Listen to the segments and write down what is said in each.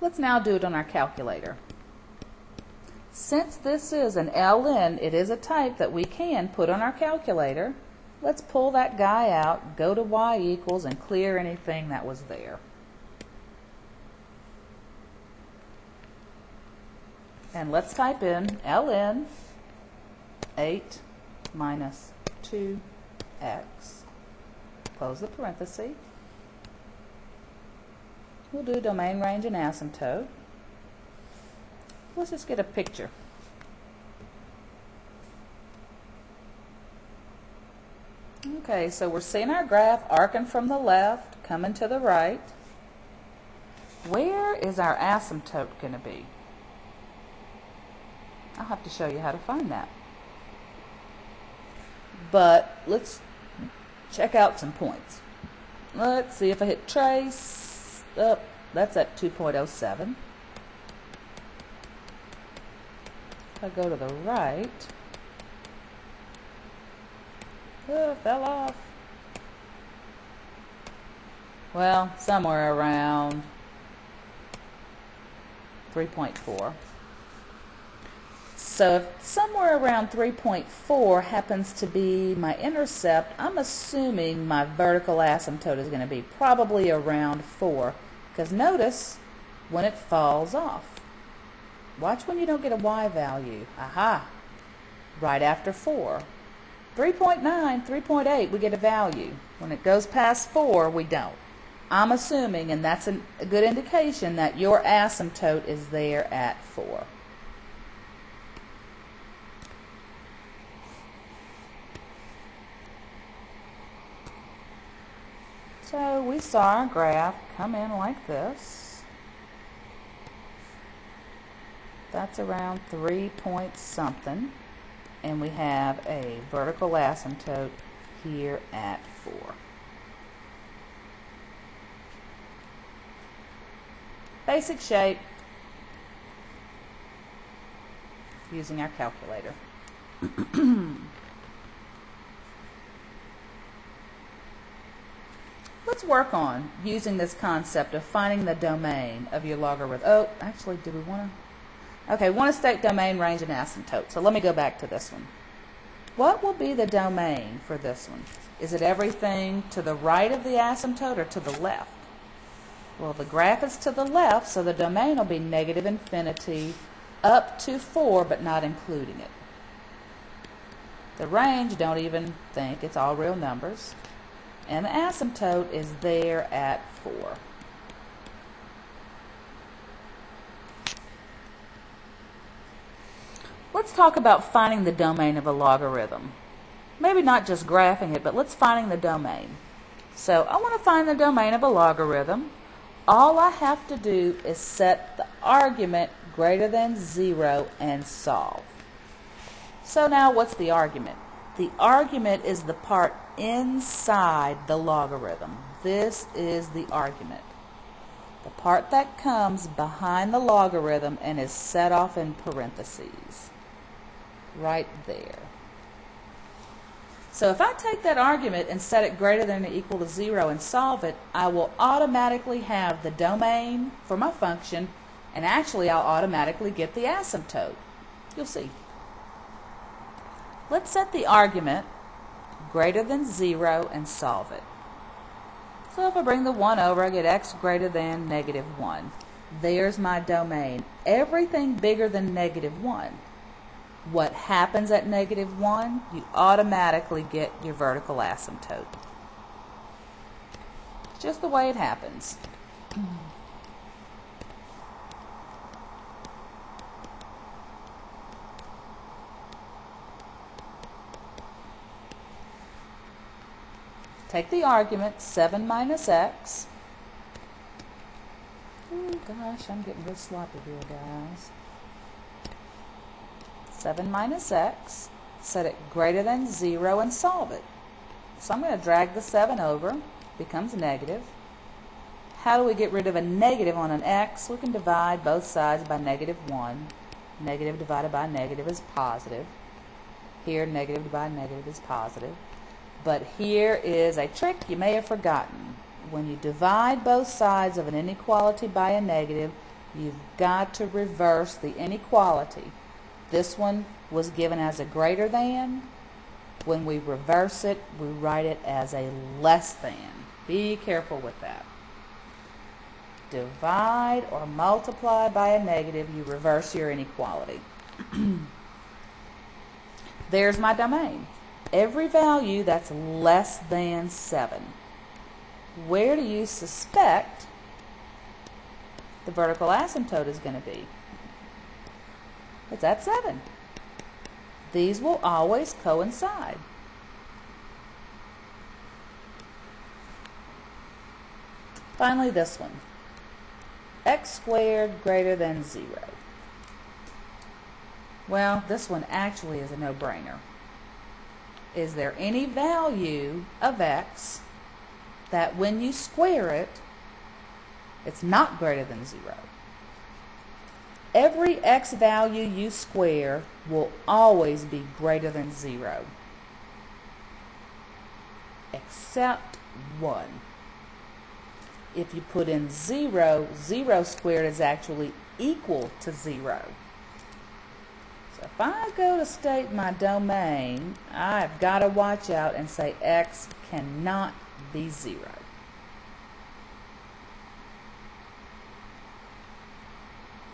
Let's now do it on our calculator. Since this is an ln, it is a type that we can put on our calculator. Let's pull that guy out, go to y equals, and clear anything that was there. And let's type in ln 8 minus 2x, close the parenthesis. We'll do domain, range, and asymptote. Let's just get a picture. Okay, so we're seeing our graph arcing from the left, coming to the right. Where is our asymptote going to be? I'll have to show you how to find that. But let's check out some points. Let's see if I hit trace. Oh, that's at 2.07. If I go to the right, oh, fell off. Well, somewhere around 3.4. So if somewhere around 3.4 happens to be my intercept, I'm assuming my vertical asymptote is going to be probably around 4. Because notice when it falls off. Watch when you don't get a y value. Aha! Right after 4. 3.9, 3.8, we get a value. When it goes past 4, we don't. I'm assuming, and that's a good indication, that your asymptote is there at 4. So we saw our graph come in like this. That's around 3 point something. And we have a vertical asymptote here at 4. Basic shape using our calculator. Let's work on using this concept of finding the domain of your logarithm. Oh, actually, do we want to? Okay, we want to state domain, range, and asymptote. So let me go back to this one. What will be the domain for this one? Is it everything to the right of the asymptote or to the left? Well, the graph is to the left, so the domain will be negative infinity up to 4, but not including it. The range, don't even think, it's all real numbers. And the asymptote is there at 4. Let's talk about finding the domain of a logarithm. Maybe not just graphing it, but let's find the domain. So I want to find the domain of a logarithm. All I have to do is set the argument greater than 0 and solve. So now what's the argument? The argument is the part inside the logarithm. This is the argument. The part that comes behind the logarithm and is set off in parentheses. Right there. So if I take that argument and set it greater than or equal to 0 and solve it, I will automatically have the domain for my function, and actually I'll automatically get the asymptote. You'll see. Let's set the argument greater than 0 and solve it. So if I bring the 1 over, I get x greater than negative 1. There's my domain. Everything bigger than negative 1. What happens at negative 1? You automatically get your vertical asymptote. It's just the way it happens. Take the argument, 7 minus x. Oh gosh, I'm getting real sloppy here, guys. 7 minus x, set it greater than 0 and solve it. So I'm going to drag the 7 over, becomes negative. How do we get rid of a negative on an x? We can divide both sides by negative 1. Negative divided by negative is positive. Here, negative divided by negative is positive. But here is a trick you may have forgotten. When you divide both sides of an inequality by a negative, You've got to reverse the inequality. This one was given as a greater than. When we reverse it, we write it as a less than. Be careful with that. Divide or multiply by a negative, you reverse your inequality. There's my domain. Every value that's less than 7. Where do you suspect the vertical asymptote is going to be? It's at 7. These will always coincide. Finally, this one. X squared greater than 0. Well, this one actually is a no-brainer. Is there any value of x that when you square it, it's not greater than 0? Every x value you square will always be greater than 0, except 1. If you put in 0, 0 squared is actually equal to 0. So if I go to state my domain, I've got to watch out and say x cannot be 0.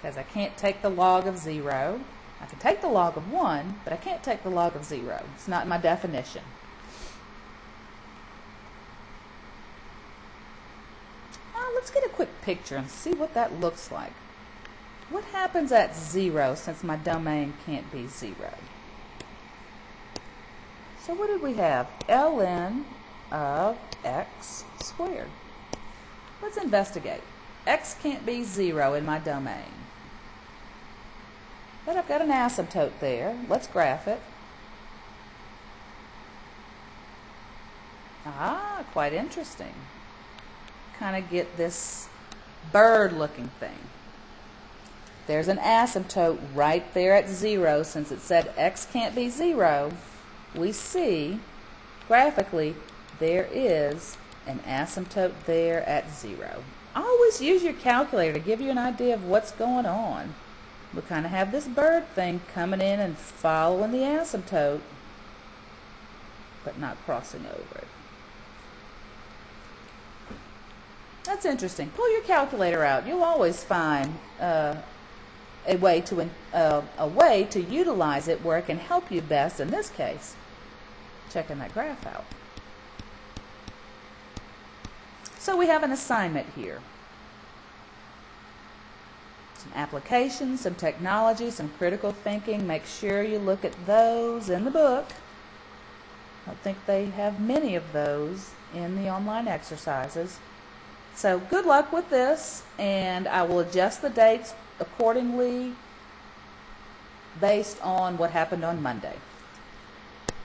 Because I can't take the log of 0. I can take the log of 1, but I can't take the log of 0. It's not in my definition. Now let's get a quick picture and see what that looks like. What happens at 0 since my domain can't be 0? So what did we have? ln of x squared. Let's investigate. X can't be 0 in my domain. But I've got an asymptote there. Let's graph it. Ah, quite interesting. Kind of get this bird-looking thing. There's an asymptote right there at 0. Since it said x can't be 0, we see graphically there is an asymptote there at 0. Always use your calculator to give you an idea of what's going on. We kind of have this bird thing coming in and following the asymptote, but not crossing over it. That's interesting. Pull your calculator out. You'll always find a way to utilize it where it can help you best. In this case, checking that graph out. So we have an assignment here. Some applications, some technology, some critical thinking. Make sure you look at those in the book. I don't think they have many of those in the online exercises. So good luck with this, and I will adjust the dates accordingly based on what happened on Monday.